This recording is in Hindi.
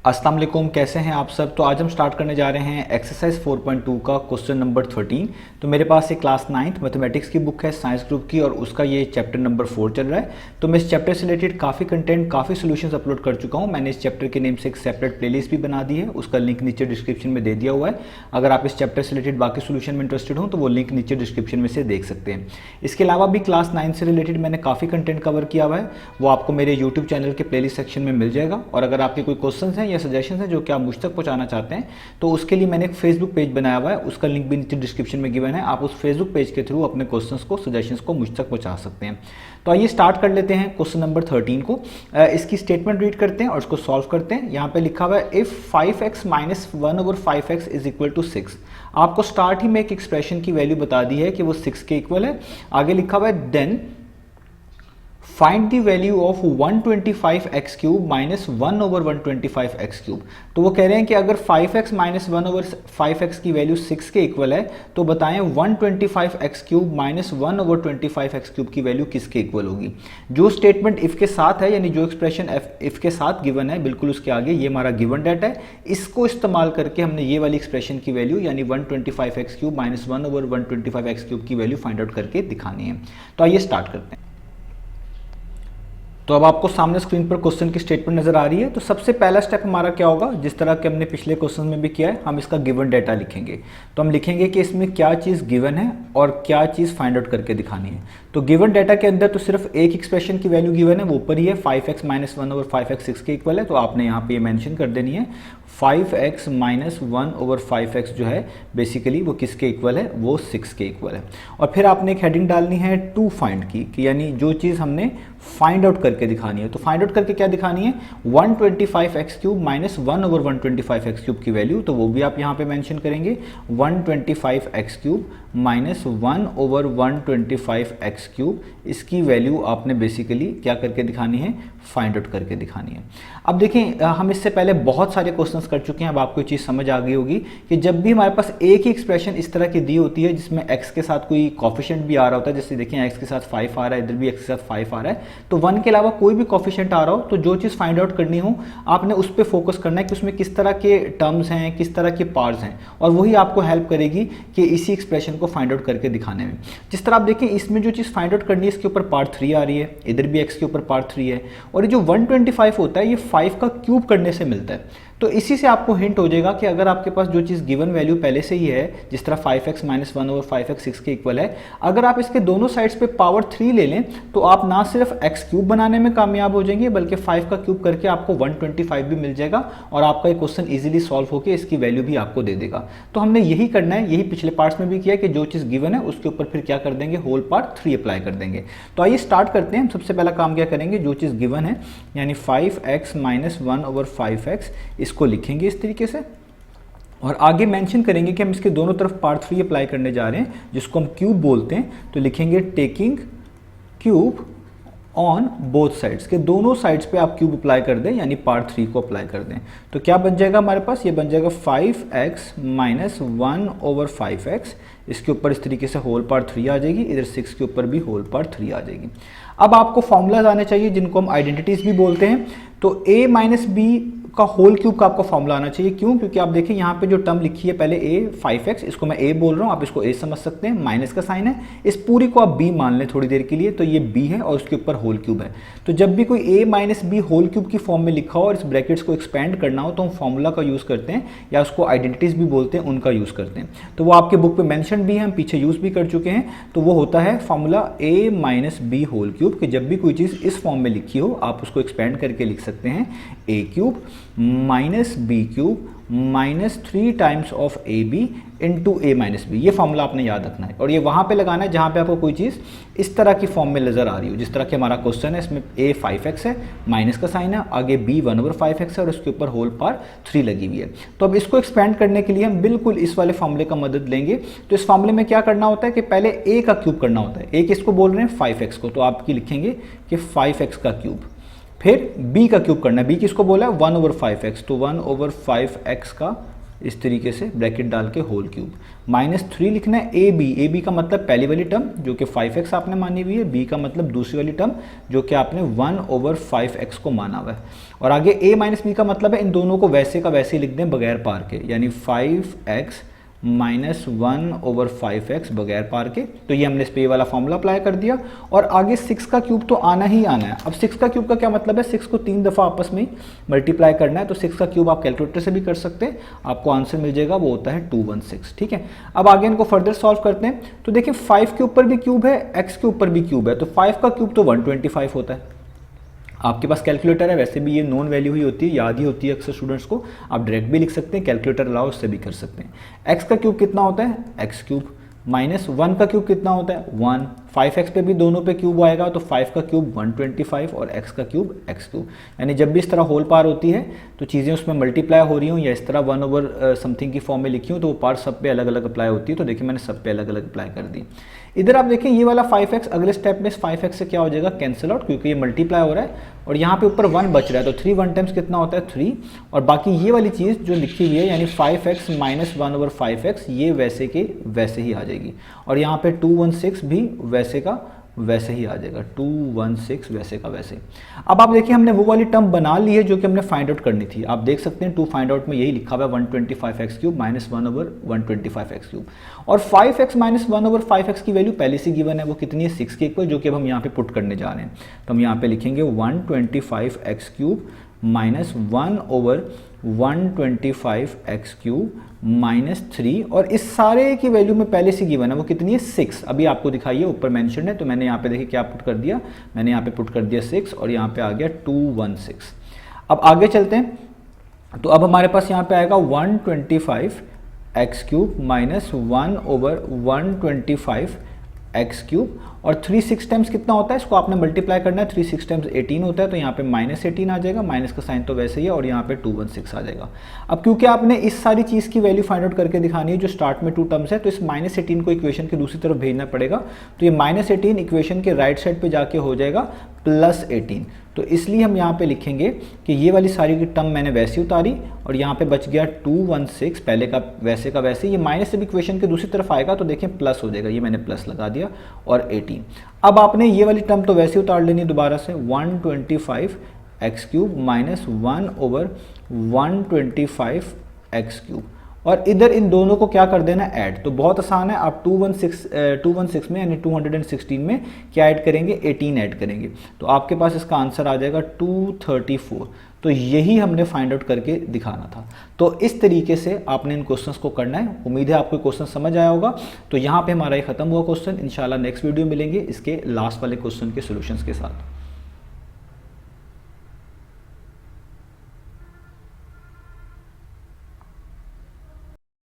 अस्सलाम वालेकुम, कैसे हैं आप सब। तो आज हम स्टार्ट करने जा रहे हैं एक्सरसाइज 4.2 का क्वेश्चन नंबर 13। तो मेरे पास एक क्लास 9th मैथमेटिक्स की बुक है साइंस ग्रुप की और उसका ये चैप्टर नंबर 4 चल रहा है। तो मैं इस चैप्टर से रिलेटेड काफ़ी कंटेंट काफ़ी सोल्यूशंस अपलोड कर चुका हूँ। मैंने इस चैप्टर के नेम से एक सेपरेट प्लेलिस्ट भी बना दी है, उसका लिंक नीचे डिस्क्रिप्शन में दे दिया हुआ है। अगर आप इस चैप्टर से रिलेटेड बाकी सोल्यूशन में इंटरेस्टेड हो तो वो लिंक नीचे डिस्क्रिप्शन में से देख सकते हैं। इसके अलावा भी क्लास 9 से रिलेटेड मैंने काफ़ी कंटेंट कवर किया हुआ है, वो आपको मेरे यूट्यूब चैनल के प्लेलिस्ट सेक्शन में मिल जाएगा। और अगर आपके कोई क्वेश्चन हैं या सजेशन हैं जो कि आप मुझ तक पहुंचाना चाहते हैं तो उसके लिए मैंने एक फेसबुक पेज बनाया हुआ है, उसका लिंक भी नीचे डिस्क्रिप्शन में गिवन है। आप उस फेसबुक पेज के थ्रू अपने क्वेश्चंस को सजेशंस को मुझ तक पहुंचा सकते हैं। तो आइए स्टार्ट कर लेते हैं क्वेश्चन नंबर 13 को। इसकी स्टेटमेंट रीड करते हैं और इसको सॉल्व करते हैं। यहाँ पे लिखा हुआ है if 5x minus 1/5x is equal to 6। आपको स्टार्ट ही में एक एक्सप्रेशन की वैल्यू बता दी है कि वो 6 के इक्वल है। आगे लिखा हुआ है then find the value of 125x cube minus 1/125x cube. तो वो कह रहे हैं कि अगर 5x माइनस 1/5x की वैल्यू 6 के इक्वल है तो बताएं 125x cube minus 1/25x cube की वैल्यू किसके इक्वल होगी। जो स्टेटमेंट इफ के साथ है, यानी जो एक्सप्रेशन इफ के साथ गिवन है बिल्कुल उसके आगे ये हमारा गिवन डाटा है, इसको इस्तेमाल करके हमने ये वाली एक्सप्रेशन की वैल्यू यानी 125x cube minus 1/125x cube की वैल्यू फाइंड आउट करके दिखानी है। तो आइए स्टार्ट करते हैं। तो अब आपको सामने स्क्रीन पर क्वेश्चन की स्टेटमेंट नजर आ रही है। तो सबसे पहला स्टेप हमारा क्या होगा, जिस तरह के हमने पिछले क्वेश्चन में भी किया है, हम इसका गिवन डाटा लिखेंगे। तो हम लिखेंगे कि इसमें क्या चीज़ गिवन है और क्या चीज़ फाइंड आउट करके दिखानी है। तो गिवन डाटा के अंदर तो सिर्फ एक एक्सप्रेशन की वैल्यू गिवन है, वो ऊपर ही है 5x माइनस 1/5x 6 के इक्वल है। तो आपने यहाँ पे ये मेंशन कर देनी है 5x माइनस 1/5x जो है बेसिकली वो किसके इक्वल है, वो 6 के इक्वल है। और फिर आपने एक हेडिंग डालनी है टू फाइंड की, कि यानी जो चीज़ हमने फाइंड आउट करके दिखानी है। तो फाइंड आउट करके क्या दिखानी है, 125x cube minus 1/125x cube की वैल्यू। तो वो भी आप यहाँ पे मेंशन करेंगे 125x cube minus 1/125x cube. इसकी वैल्यू आपने बेसिकली क्या करके दिखानी है, फाइंड आउट करके दिखानी है। अब देखें, हम इससे पहले बहुत सारे क्वेश्चंस कर चुके हैं। अब आपको ये चीज़ समझ आ गई होगी कि जब भी हमारे पास एक ही एक्सप्रेशन इस तरह की दी होती है जिसमें x के साथ कोई कॉफिशिएंट भी आ रहा होता है, जैसे देखें x के साथ 5 आ रहा है, इधर भी x के साथ 5 आ रहा है, तो 1 के अलावा कोई भी कॉफिशिएंट आ रहा हो तो जो चीज़ फाइंड आउट करनी हो आपने उस पर फोकस करना है कि उसमें किस तरह के टर्म्स हैं, किस तरह के पार्ट्स हैं, और वही आपको हेल्प करेगी कि इसी एक्सप्रेशन को फाइंड आउट करके दिखाने में। जिस तरह आप देखें इसमें जो चीज़ फाइंड आउट करनी है इसके ऊपर पार्ट 3 आ रही है, इधर भी x के ऊपर पार्ट 3 है, और ये जो 125 होता है ये 5 का क्यूब करने से मिलता है। तो इसी से आपको हिंट हो जाएगा कि अगर आपके पास जो चीज़ गिवन वैल्यू पहले से ही है, जिस तरह 5x माइनस 1/5x 6 के इक्वल है, अगर आप इसके दोनों साइड्स पे पावर 3 ले लें तो आप ना सिर्फ x क्यूब बनाने में कामयाब हो जाएंगे बल्कि 5 का क्यूब करके आपको 125 भी मिल जाएगा और आपका ये क्वेश्चन इजीली सॉल्व होकर इसकी वैल्यू भी आपको दे देगा। तो हमने यही करना है, यही पिछले पार्ट्स में भी किया कि जो चीज़ गिवन है उसके ऊपर फिर क्या कर देंगे, होल पार्ट 3 अप्लाई कर देंगे। तो आइए स्टार्ट करते हैं। सबसे पहला काम क्या करेंगे, जो चीज़ गिवन है यानी 5x माइनस 1/5x इसको लिखेंगे इस तरीके से, और आगे मेंशन करेंगे कि हम इसके दोनों तरफ पार्ट 3 अप्लाई करने जा रहे हैं जिसको हम क्यूब बोलते हैं। तो लिखेंगे taking cube on both sides, के दोनों साइड्स पे आप क्यूब अप्लाई कर दें यानी पार्ट 3 को अप्लाई कर दें। तो क्या बन जाएगा हमारे पास, ये बन जाएगा 5x माइनस 1/5x, इसके ऊपर इस तरीके से होल पार्ट 3 आ जाएगी, इधर 6 के ऊपर भी होल पार्ट 3 आ जाएगी। अब आपको फॉर्मूलाज आने चाहिए जिनको हम आइडेंटिटीज भी बोलते हैं। तो a माइनस बी का होल क्यूब का आपको फॉर्मूला आना चाहिए। क्यों, क्योंकि आप देखें यहाँ पे जो टर्म लिखी है पहले a 5x, इसको मैं a बोल रहा हूँ, आप इसको a समझ सकते हैं, माइनस का साइन है, इस पूरी को आप b मान लें थोड़ी देर के लिए, तो ये b है और उसके ऊपर होल क्यूब है। तो जब भी कोई a minus B whole cube की फॉर्म में लिखा हो और इस ब्रैकेट्स को एक्सपेंड करना हो तो हम फॉर्मूला का यूज़ करते हैं, या उसको आइडेंटिटीज भी बोलते हैं, उनका यूज़ करते हैं। तो वो आपके बुक पर मैंशन भी है, हम पीछे यूज़ भी कर चुके हैं। तो वो होता है formula a minus B whole cube, कि जब भी कोई चीज़ इस फॉर्म में लिखी हो आप उसको एक्सपेंड करके लिख सकते हैं a cube minus B cube minus 3 times of A B into A minus B. ये फॉर्मूला आपने याद रखना है और ये वहाँ पे लगाना है जहाँ पे आपको कोई चीज़ इस तरह की फॉर्म में नजर आ रही हो। जिस तरह के हमारा क्वेश्चन है, इसमें a 5x है, माइनस का साइन है, आगे b 1/5x है और उसके ऊपर होल पार 3 लगी हुई है। तो अब इसको एक्सपेंड करने के लिए हम बिल्कुल इस वाले फॉर्मूले का मदद लेंगे। तो इस फॉर्मूले में क्या करना होता है कि पहले a का क्यूब करना होता है। a किसको बोल रहे हैं, 5x को, तो आप लिखेंगे कि 5x का क्यूब। फिर b का क्यूब करना है, b किसको बोला है, 1/5x, तो 1/5x का इस तरीके से ब्रैकेट डाल के होल क्यूब, -3 लिखना है ए बी का मतलब पहली वाली टर्म जो कि 5x आपने मानी हुई है, बी का मतलब दूसरी वाली टर्म जो कि आपने 1/5x को माना हुआ है, और आगे a माइनस बी का मतलब है इन दोनों को वैसे का वैसे लिख दें बगैर पार के, यानी 5x माइनस 1/5x बगैर पार के। तो ये हमने इस पे ये वाला फॉर्मूला अप्लाई कर दिया, और आगे 6 का क्यूब तो आना ही आना है। अब 6 का क्यूब का क्या मतलब है, 6 को 3 दफ़ा आपस में मल्टीप्लाई करना है, तो 6 का क्यूब आप कैलकुलेटर से भी कर सकते हैं, आपको आंसर मिल जाएगा, वो होता है 216। ठीक है, अब आगे इनको फर्दर सॉल्व करते हैं। तो देखिए 5 के ऊपर भी क्यूब है, x के ऊपर भी क्यूब है, तो 5 का क्यूब तो 125 होता है। आपके पास कैलकुलेटर है, वैसे भी ये नॉन वैल्यू ही होती है, याद ही होती है अक्सर स्टूडेंट्स को, आप डायरेक्ट भी लिख सकते हैं, कैलकुलेटर अलाउ उससे भी कर सकते हैं। x का क्यूब कितना होता है, x क्यूब, -1 का क्यूब कितना होता है 1, 5x पे भी दोनों पे क्यूब आएगा, तो 5 का क्यूब 125 और x का क्यूब x क्यूब। यानी जब भी इस तरह होल पार होती है तो चीज़ें उसमें मल्टीप्लाई हो रही हूँ या इस तरह 1/समथिंग की फॉर्म में लिखी हूँ, तो वो पार सब पे अलग अलग अप्लाई होती है। तो देखिए मैंने सब पे अलग अलग अप्लाई कर दी। इधर आप देखें ये वाला 5x अगले स्टेप में इस 5x से क्या हो जाएगा, कैंसिल आउट, क्योंकि ये मल्टीप्लाई हो रहा है और यहाँ पे ऊपर 1 बच रहा है, तो 3 1 टाइम्स कितना होता है 3, और बाकी ये वाली चीज़ जो लिखी हुई है यानी 5x माइनस 1/5x ये वैसे के वैसे ही आ जाएगी, और यहाँ पे 216 भी वैसे का वैसे ही आ जाएगा, 216 वैसे का वैसे। अब आप देखिए हमने वो वाली टर्म बना ली है जो कि हमने फाइंड आउट करनी थी। आप देख सकते हैं टू फाइंड आउट में यही लिखा हुआ है 125x cube minus 1/125x cube, और 5x माइनस 1/5x की वैल्यू पहले से गिवन है, वो कितनी है 6 के इक्वल, जो कि अब हम यहाँ पे पुट करने जा रहे हैं। तो हम यहाँ पे लिखेंगे 125x cube minus 1/125x cube minus 3, और इस सारे की वैल्यू में पहले से गिवन है, वो कितनी है 6, अभी आपको दिखाइए ऊपर मेंशन है, तो मैंने यहाँ पे देखिए क्या पुट कर दिया, मैंने यहाँ पे पुट कर दिया 6 और यहाँ पे आ गया 216। अब आगे चलते हैं, तो अब हमारे पास यहाँ पे आएगा 125x cube minus 1/125x cube, और 3 6 टाइम्स कितना होता है, इसको आपने मल्टीप्लाई करना है, 3 6 टाइम्स 18 होता है, तो यहाँ पे -18 आ जाएगा, माइनस का साइन तो वैसे ही है, और यहाँ पे 216 आ जाएगा। अब क्योंकि आपने इस सारी चीज़ की वैल्यू फाइंड आउट करके दिखानी है जो स्टार्ट में 2 टर्म्स है, तो इस -18 को इक्वेशन के दूसरी तरफ भेजना पड़ेगा, तो ये -18 इक्वेशन के राइट साइड पे जाके हो जाएगा +18, तो इसलिए हम यहाँ पे लिखेंगे कि ये वाली सारी की टर्म मैंने वैसी उतारी और यहाँ पे बच गया 216 पहले का वैसे, ये माइनस जब इक्वेशन के दूसरी तरफ आएगा तो देखें प्लस हो जाएगा, ये मैंने प्लस लगा दिया, और 18। अब आपने ये वाली टर्म तो वैसे उतार लेनी है दोबारा से, 125x cube minus 1/125x cube, और इधर इन दोनों को क्या कर देना ऐड, तो बहुत आसान है, आप 216 में यानी 216 में क्या ऐड करेंगे 18 ऐड करेंगे, तो आपके पास इसका आंसर आ जाएगा 234। तो यही हमने फाइंड आउट करके दिखाना था। तो इस तरीके से आपने इन क्वेश्चंस को करना है। उम्मीद है आपको क्वेश्चन समझ आया होगा। तो यहाँ पे हमारा ये खत्म हुआ क्वेश्चन, इंशाल्लाह नेक्स्ट वीडियो मिलेंगे इसके लास्ट वाले क्वेश्चन के सॉल्यूशंस के साथ।